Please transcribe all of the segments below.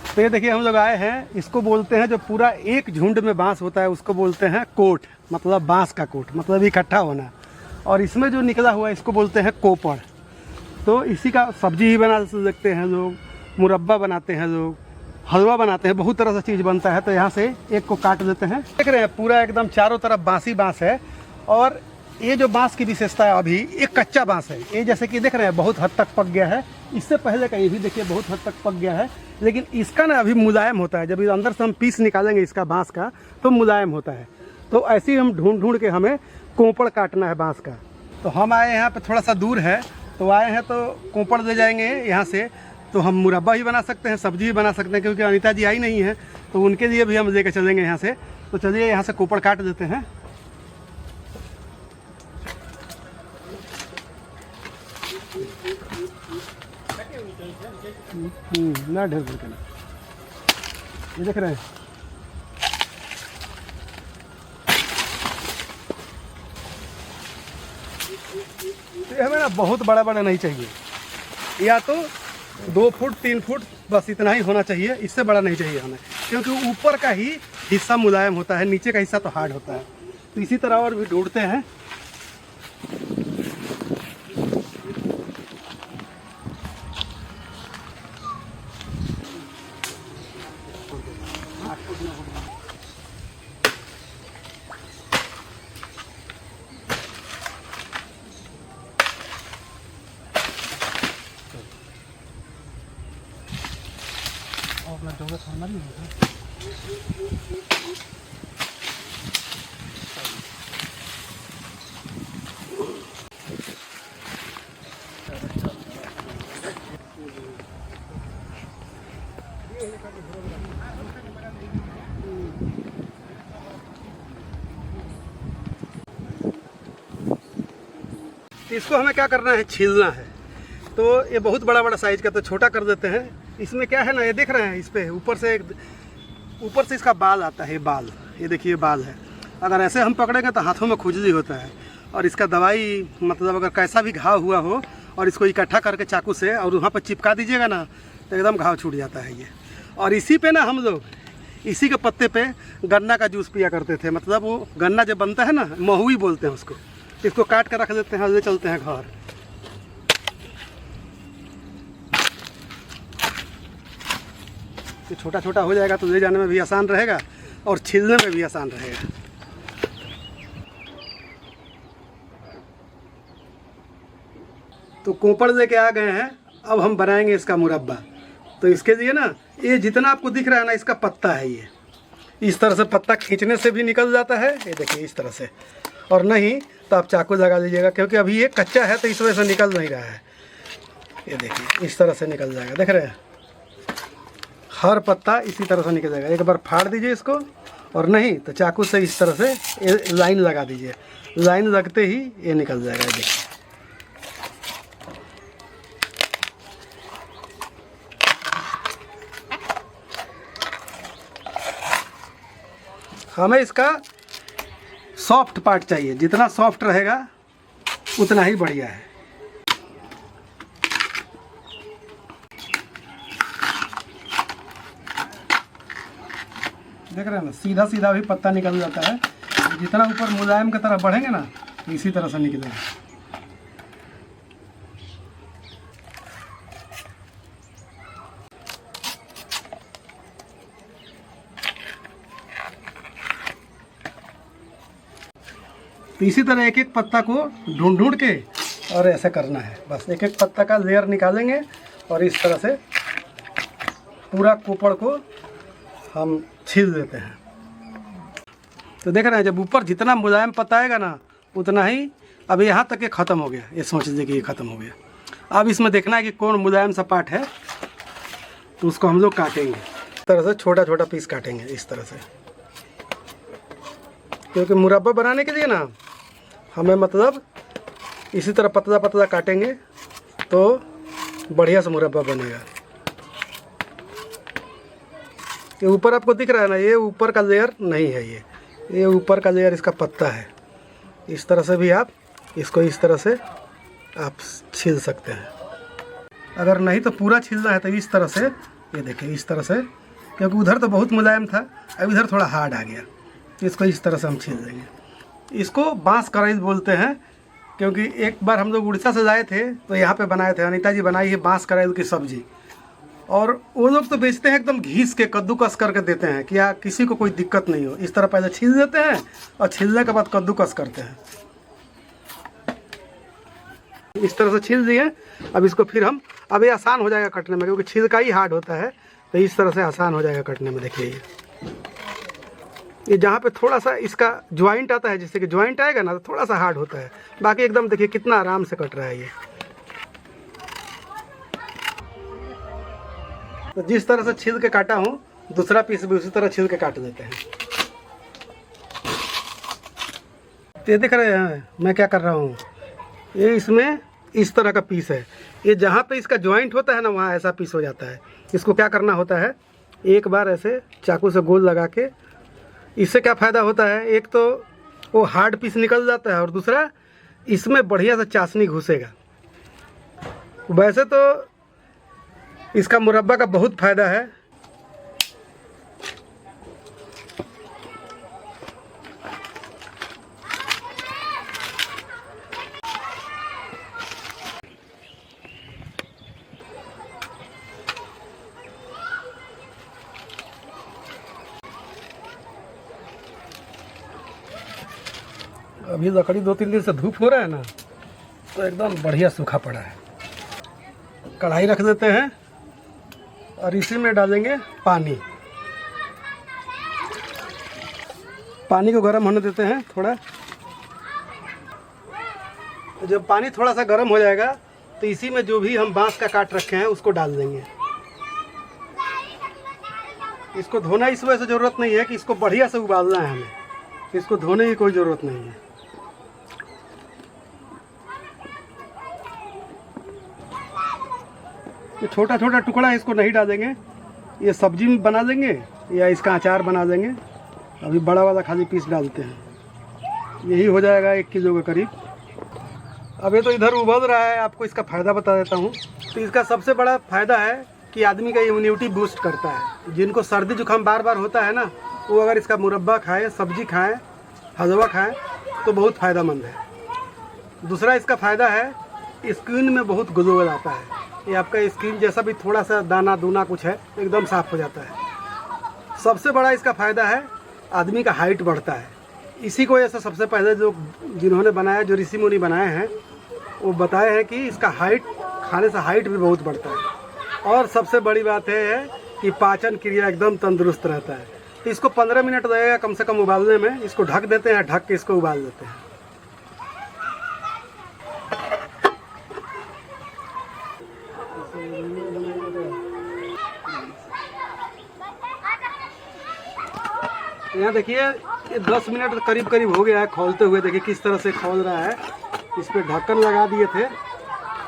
तो ये देखिए हम लोग आए हैं, इसको बोलते हैं जो पूरा एक झुंड में बांस होता है उसको बोलते हैं कोट, मतलब बांस का कोट, मतलब इकट्ठा होना। और इसमें जो निकला हुआ है इसको बोलते हैं कोपड़। तो इसी का सब्जी ही बना सकते हैं लोग, मुरब्बा बनाते हैं लोग, हलवा बनाते हैं, बहुत तरह से चीज़ बनता है। तो यहाँ से एक को काट देते हैं। देख रहे हैं पूरा एकदम चारों तरफ बांस ही बांस है। और ये जो बांस की विशेषता है, अभी एक कच्चा बांस है ये, जैसे कि देख रहे हैं बहुत हद तक पक गया है। इससे पहले का ये भी देखिए बहुत हद तक पक गया है, लेकिन इसका ना अभी मुलायम होता है। जब अंदर से हम पीस निकालेंगे इसका बांस का तो मुलायम होता है। तो ऐसे ही हम ढूंढ ढूंढ के हमें कोपड़ काटना है बांस का। तो हम आए यहाँ पे, थोड़ा सा दूर है तो आए हैं, तो कोपड़ ले जाएंगे यहाँ से। तो हम मुरब्बा भी बना सकते हैं, सब्जी भी बना सकते हैं, क्योंकि अनीता जी आई नहीं है तो उनके लिए भी हम लेकर चलेंगे यहाँ से। तो चलिए यहाँ से कोपड़ काट देते हैं। ना ढेर भर के ना, ये देख रहे हैं। तो हमें ना बहुत बड़ा बड़ा नहीं चाहिए, या तो 2 फुट 3 फुट बस इतना ही होना चाहिए, इससे बड़ा नहीं चाहिए हमें, क्योंकि ऊपर का ही हिस्सा मुलायम होता है, नीचे का हिस्सा तो हार्ड होता है। तो इसी तरह और भी ढूंढते हैं। इसको हमें क्या करना है, छीलना है। तो ये बहुत बड़ा बड़ा साइज का, तो छोटा कर देते हैं। इसमें क्या है ना, ये देख रहे हैं, इस पे ऊपर से इसका बाल आता है, बाल, ये देखिए बाल है। अगर ऐसे हम पकड़ेंगे तो हाथों में खुजली होता है। और इसका दवाई, मतलब अगर कैसा भी घाव हुआ हो और इसको इकट्ठा करके चाकू से और वहाँ पर चिपका दीजिएगा ना, तो एकदम घाव छूट जाता है ये। और इसी पे ना हम लोग, इसी के पत्ते पे गन्ना का जूस पिया करते थे। मतलब वो गन्ना जब बनता है ना, महुई बोलते हैं उसको। इसको काट कर रख देते हैं, ले चलते हैं घर। ये छोटा छोटा हो जाएगा तो ले जाने में भी आसान रहेगा और छीलने में भी आसान रहेगा। तो कोपड़ लेके आ गए हैं, अब हम बनाएंगे इसका मुरब्बा। तो इसके लिए ना, ये जितना आपको दिख रहा है ना, इसका पत्ता है ये। इस तरह से पत्ता खींचने से भी निकल जाता है, ये देखिए इस तरह से। और नहीं तो आप चाकू लगा लीजिएगा, क्योंकि अभी ये कच्चा है तो इस वजह से निकल नहीं रहा है। ये देखिए इस तरह से निकल जाएगा, देख रहे हैं। हर पत्ता इसी तरह से निकल जाएगा। एक बार फाड़ दीजिए इसको, और नहीं तो चाकू से इस तरह से लाइन लगा दीजिए। लाइन लगते ही ये निकल जाएगा, देखिए। हमें इसका सॉफ्ट पार्ट चाहिए, जितना सॉफ्ट रहेगा उतना ही बढ़िया है। देख रहे हैं ना, सीधा सीधा भी पत्ता निकल जाता है। जितना ऊपर मुलायम की तरफ बढ़ेंगे ना, इसी तरह से निकलेगा। तो इसी तरह एक एक पत्ता को ढूंढ ढूंढ के और ऐसे करना है। बस एक एक पत्ता का लेयर निकालेंगे और इस तरह से पूरा कोपड़ को हम छील देते हैं। तो देख रहे हैं, जब ऊपर जितना मुलायम पत्ता आएगा ना, उतना ही। अब यहाँ तक ये ख़त्म हो गया, ये सोच लीजिए कि ये ख़त्म हो गया। अब इसमें देखना है कि कौन मुलायम सा पार्ट है, तो उसको हम लोग काटेंगे। इस तरह से छोटा छोटा पीस काटेंगे, इस तरह से। क्योंकि मुरब्बा बनाने के लिए ना हमें, मतलब इसी तरह पतला पतला काटेंगे तो बढ़िया से मुरब्बा बनेगा। ये ऊपर आपको दिख रहा है ना, ये ऊपर का लेयर नहीं है, ये ऊपर का लेयर इसका पत्ता है। इस तरह से भी आप इसको इस तरह से आप छील सकते हैं। अगर नहीं तो पूरा छीलना है तो इस तरह से, ये देखिए इस तरह से, क्योंकि उधर तो बहुत मुलायम था, अब इधर थोड़ा हार्ड आ गया। इसको इस तरह से हम छील देंगे। इसको बांस कराई बोलते हैं, क्योंकि एक बार हम लोग उड़ीसा से लाए थे तो यहाँ पे बनाए थे, अनीता जी बनाई है बांस कराई की सब्जी। और वो लोग तो बेचते हैं एकदम घीस के, कद्दूकस करके देते हैं कि किसी को कोई दिक्कत नहीं हो। इस तरह पहले छील देते हैं और छीलने के बाद कद्दूकस करते हैं। इस तरह से छील दिए। अब इसको फिर हम, अब ये आसान हो जाएगा कटने में, क्योंकि छिलका ही हार्ड होता है, तो इस तरह से आसान हो जाएगा कटने में। देखिए ये जहाँ पे थोड़ा सा इसका ज्वाइंट आता है, जिससे कि ज्वाइंट आएगा ना, तो थोड़ा सा हार्ड होता है, बाकी एकदम देखिए कितना आराम से कट रहा है ये। तो जिस तरह से छील के काटा हूँ, दूसरा पीस भी उसी तरह छील के काट देते हैं। तो ये देख रहे हैं मैं क्या कर रहा हूँ, ये इसमें इस तरह का पीस है। ये जहाँ पे इसका ज्वाइंट होता है ना, वहाँ ऐसा पीस हो जाता है। इसको क्या करना होता है, एक बार ऐसे चाकू से गोल लगा के, इससे क्या फ़ायदा होता है, एक तो वो हार्ड पीस निकल जाता है और दूसरा इसमें बढ़िया से चाशनी घुसेगा। वैसे तो इसका मुरब्बा का बहुत फ़ायदा है। अभी लकड़ी 2-3 दिन से धूप हो रहा है ना, तो एकदम बढ़िया सूखा पड़ा है। कढ़ाई रख देते हैं और इसी में डालेंगे पानी। पानी को गर्म होने देते हैं थोड़ा। जब पानी थोड़ा सा गर्म हो जाएगा तो इसी में जो भी हम बांस का काट रखे हैं उसको डाल देंगे। इसको धोना इस वजह से ज़रूरत नहीं है कि इसको बढ़िया से उबालना है हमें, इसको धोने की कोई ज़रूरत नहीं है। ये छोटा छोटा टुकड़ा है, इसको नहीं डालेंगे, ये सब्जी में बना देंगे या इसका अचार बना देंगे। अभी बड़ा वाला खाली पीस डालते हैं, यही हो जाएगा 1 किलो के करीब। अब ये तो इधर उबल रहा है, आपको इसका फ़ायदा बता देता हूँ। तो इसका सबसे बड़ा फ़ायदा है कि आदमी का इम्यूनिटी बूस्ट करता है। जिनको सर्दी जुकाम बार बार होता है ना, वो अगर इसका मुरब्बा खाएँ, सब्जी खाएँ, हलवा खाएँ तो बहुत फ़ायदेमंद है। दूसरा इसका फ़ायदा है, स्किन में बहुत ग्लो आता है। ये आपका स्किन जैसा भी थोड़ा सा दाना दूना कुछ है एकदम साफ हो जाता है। सबसे बड़ा इसका फ़ायदा है, आदमी का हाइट बढ़ता है। इसी को वजह से सबसे पहले जो जिन्होंने बनाया, जो ऋषि मुनि बनाए हैं, वो बताए हैं कि इसका हाइट खाने से हाइट भी बहुत बढ़ता है। और सबसे बड़ी बात है कि पाचन क्रिया एकदम तंदुरुस्त रहता है। तो इसको 15 मिनट लगेगा कम से कम उबालने में। इसको ढक देते हैं, ढक के इसको उबाल देते हैं। यहाँ देखिए ये 10 मिनट करीब करीब हो गया है खोलते हुए। देखिए किस तरह से खोल रहा है। इस पर ढक्कन लगा दिए थे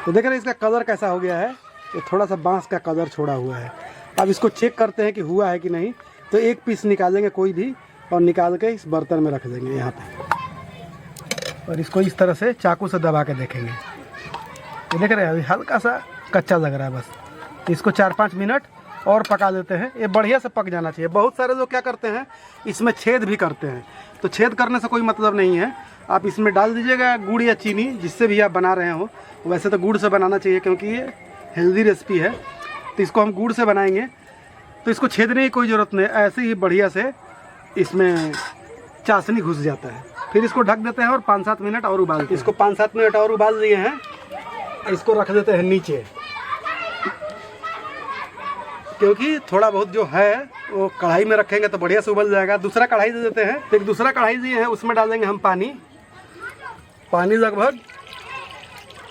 तो देख रहे हैं इसका कलर कैसा हो गया है। ये थोड़ा सा बांस का कलर छोड़ा हुआ है। अब इसको चेक करते हैं कि हुआ है कि नहीं। तो एक पीस निकालेंगे कोई भी और निकाल के इस बर्तन में रख देंगे यहाँ पे, और इसको इस तरह से चाकू से दबा के देखेंगे। ये देख रहे हैं अभी हल्का सा कच्चा लग रहा है, बस इसको 4-5 मिनट और पका देते हैं। ये बढ़िया से पक जाना चाहिए। बहुत सारे लोग क्या करते हैं, इसमें छेद भी करते हैं। तो छेद करने से कोई मतलब नहीं है। आप इसमें डाल दीजिएगा गुड़ या चीनी, जिससे भी आप बना रहे हो। वैसे तो गुड़ से बनाना चाहिए क्योंकि ये हेल्दी रेसिपी है। तो इसको हम गुड़ से बनाएंगे, तो इसको छेदने की कोई ज़रूरत नहीं। ऐसे ही बढ़िया से इसमें चाशनी घुस जाता है। फिर इसको ढक देते हैं और 5-7 मिनट और उबालते हैं। इसको 5-7 मिनट और उबाल दिए हैं। इसको रख देते हैं नीचे, क्योंकि थोड़ा बहुत जो है वो कढ़ाई में रखेंगे तो बढ़िया से उबल जाएगा। दूसरा कढ़ाई दे देते हैं। एक दूसरा कढ़ाई दिए हैं, उसमें डालेंगे हम पानी। पानी लगभग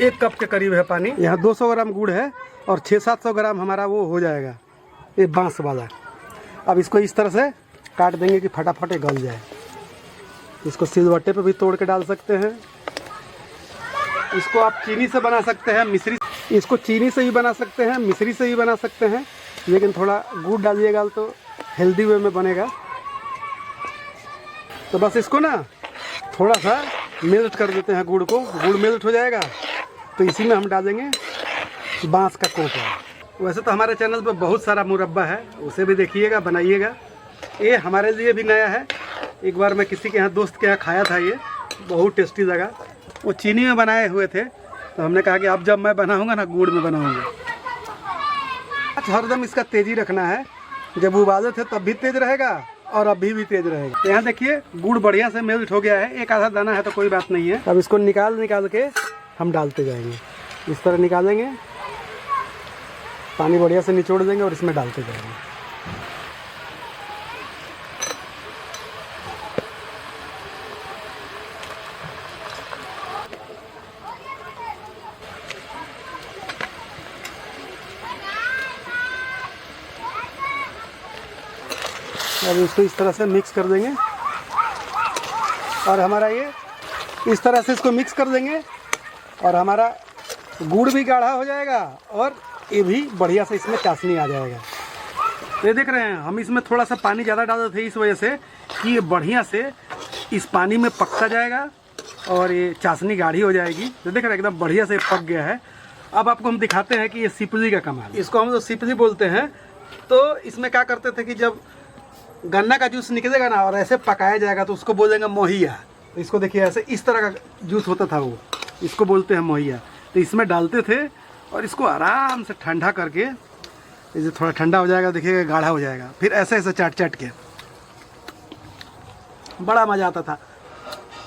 1 कप के करीब है पानी। यहाँ 200 ग्राम गुड़ है और 600-700 ग्राम हमारा वो हो जाएगा ये बांस वाला। अब इसको इस तरह से काट देंगे कि फटाफट गल जाए। इसको सिलवट्टे पे भी तोड़ के डाल सकते हैं। इसको आप चीनी से बना सकते हैं, मिश्री, इसको चीनी से ही बना सकते हैं, मिश्री से ही बना सकते हैं, लेकिन थोड़ा गुड़ डालिएगा तो हेल्दी वे में बनेगा। तो बस इसको ना थोड़ा सा मेल्ट कर देते हैं गुड़ को। गुड़ मेल्ट हो जाएगा तो इसी में हम डालेंगे बांस का कोपड़। वैसे तो हमारे चैनल पर बहुत सारा मुरब्बा है, उसे भी देखिएगा, बनाइएगा। ये हमारे लिए भी नया है। एक बार मैं किसी के यहाँ दोस्त के यहाँ खाया था, ये बहुत टेस्टी लगा। वो चीनी में बनाए हुए थे, तो हमने कहा कि अब जब मैं बनाऊँगा ना, गुड़ में बनाऊँगा। हरदम इसका तेज़ी रखना है। जब उबाले थे तब भी तेज़ रहेगा और अभी भी तेज़ रहेगा। तो यहाँ देखिए गुड़ बढ़िया से मेल्ट हो गया है। एक आधा दाना है तो कोई बात नहीं है। अब इसको निकाल के हम डालते जाएंगे। इस तरह निकालेंगे, पानी बढ़िया से निचोड़ देंगे और इसमें डालते जाएंगे। अब इसको इस तरह से मिक्स कर देंगे और हमारा ये इस तरह से इसको मिक्स कर देंगे और हमारा गुड़ भी गाढ़ा हो जाएगा और ये भी बढ़िया से इसमें चाशनी आ जाएगा। ये देख रहे हैं, हम इसमें थोड़ा सा पानी ज़्यादा डालते थे इस वजह से कि ये बढ़िया से इस पानी में पकता जाएगा और ये चाशनी गाढ़ी हो जाएगी। तो देख रहे हैं एकदम बढ़िया से पक गया है। अब आपको हम दिखाते हैं कि ये सिपली का कमाल। इसको हम लोग सिपली बोलते हैं। तो इसमें क्या करते थे कि जब गन्ना का जूस निकलेगा ना और ऐसे पकाया जाएगा तो उसको बोलेंगे मोहिया। तो इसको देखिए ऐसे इस तरह का जूस होता था, वो इसको बोलते हैं मोहिया। तो इसमें डालते थे और इसको आराम से ठंडा करके, इसे थोड़ा ठंडा हो जाएगा, देखिएगा गाढ़ा हो जाएगा। फिर ऐसे ऐसे चाट के बड़ा मज़ा आता था।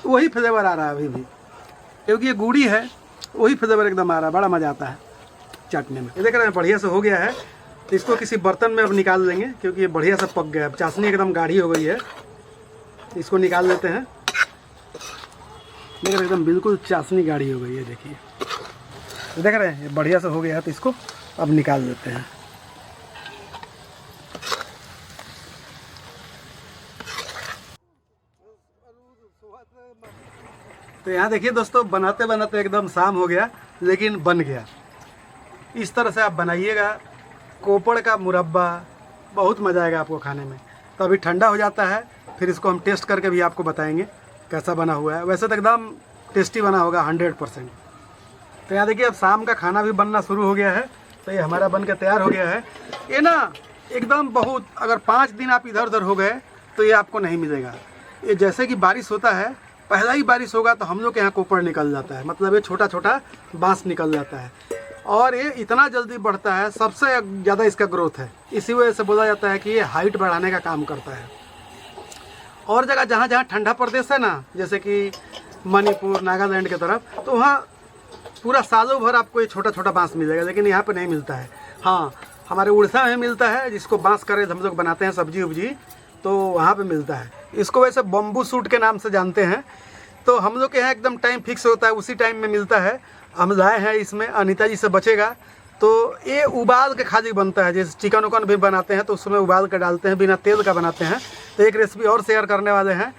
वही फ्लेवर आ रहा है अभी भी, क्योंकि ये गुड़ी है, वही फ्लेवर एकदम आ रहा है। बड़ा मज़ा आता है चाटने में। ये देख रहे हैं बढ़िया से हो गया है। तो इसको किसी बर्तन में अब निकाल लेंगे, क्योंकि ये बढ़िया से पक गया है। चाशनी एकदम गाढ़ी हो गई है। इसको निकाल लेते हैं। देख रहे एकदम बिल्कुल चाशनी गाढ़ी हो गई है, देखिए। तो देख रहे हैं ये बढ़िया से हो गया है। तो इसको अब निकाल लेते हैं। तो यहाँ देखिए दोस्तों, बनाते बनाते एकदम शाम हो गया, लेकिन बन गया। इस तरह से आप बनाइएगा कोपड़ का मुरब्बा, बहुत मज़ा आएगा आपको खाने में। तो अभी ठंडा हो जाता है, फिर इसको हम टेस्ट करके भी आपको बताएंगे कैसा बना हुआ है। वैसे तो एकदम टेस्टी बना होगा 100%। तो यहाँ देखिए अब शाम का खाना भी बनना शुरू हो गया है। तो ये हमारा बन के तैयार हो गया है। ये ना एकदम बहुत, अगर 5 दिन आप इधर उधर हो गए तो ये आपको नहीं मिलेगा। ये जैसे कि बारिश होता है, पहला ही बारिश होगा तो हम लोग के यहाँ कोपड़ निकल जाता है, मतलब ये छोटा छोटा बाँस निकल जाता है और ये इतना जल्दी बढ़ता है। सबसे ज़्यादा इसका ग्रोथ है, इसी वजह से बोला जाता है कि ये हाइट बढ़ाने का काम करता है। और जगह जहाँ जहाँ ठंडा प्रदेश है ना, जैसे कि मणिपुर, नागालैंड की तरफ, तो वहाँ पूरा सालों भर आपको ये छोटा छोटा बाँस मिलेगा, लेकिन यहाँ पे नहीं मिलता है। हाँ, हमारे उड़ीसा में मिलता है, जिसको बाँस करे हम लोग बनाते हैं सब्जी उब्जी, तो वहाँ पे मिलता है। इसको वैसे बम्बू सूट के नाम से जानते हैं। तो हम लोग के यहाँ एकदम टाइम फिक्स होता है, उसी टाइम में मिलता है। हम लाए हैं इसमें, अनीता जी से बचेगा। तो ये उबाल के खाली बनता है, जैसे चिकन उकन भी बनाते हैं तो उसमें उबाल कर डालते हैं, बिना तेल का बनाते हैं। तो एक रेसिपी और शेयर करने वाले हैं।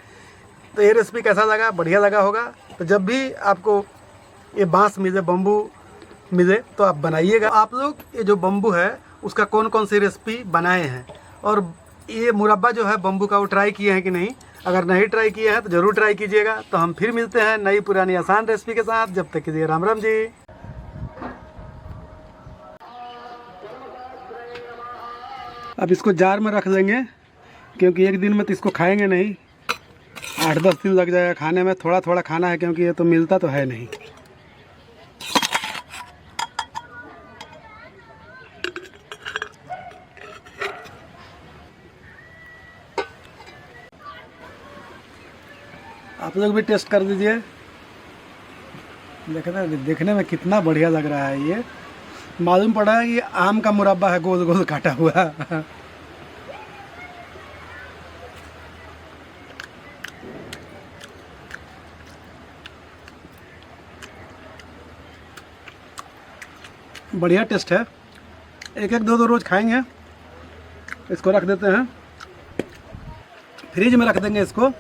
तो ये रेसिपी कैसा लगा? बढ़िया लगा होगा। तो जब भी आपको ये बाँस मिले, बम्बू मिले, तो आप बनाइएगा। आप लोग ये जो बम्बू है उसका कौन कौन सी रेसिपी बनाए हैं, और ये मुरब्बा जो है बम्बू का वो ट्राई किए हैं कि नहीं? अगर नहीं ट्राई किए हैं तो ज़रूर ट्राई कीजिएगा। तो हम फिर मिलते हैं नई पुरानी आसान रेसिपी के साथ। जब तक के लिए राम राम जी। अब इसको जार में रख देंगे, क्योंकि एक दिन में तो इसको खाएंगे नहीं, 8-10 दिन लग जाएगा खाने में। थोड़ा थोड़ा खाना है, क्योंकि ये तो मिलता तो है नहीं। आप लोग भी टेस्ट कर दीजिए। देखने में कितना बढ़िया लग रहा है। ये मालूम पड़ा है कि आम का मुरब्बा है, गोल गोल काटा हुआ। बढ़िया टेस्ट है। एक एक दो रोज़ खाएंगे। इसको रख देते हैं, फ्रिज में रख देंगे इसको।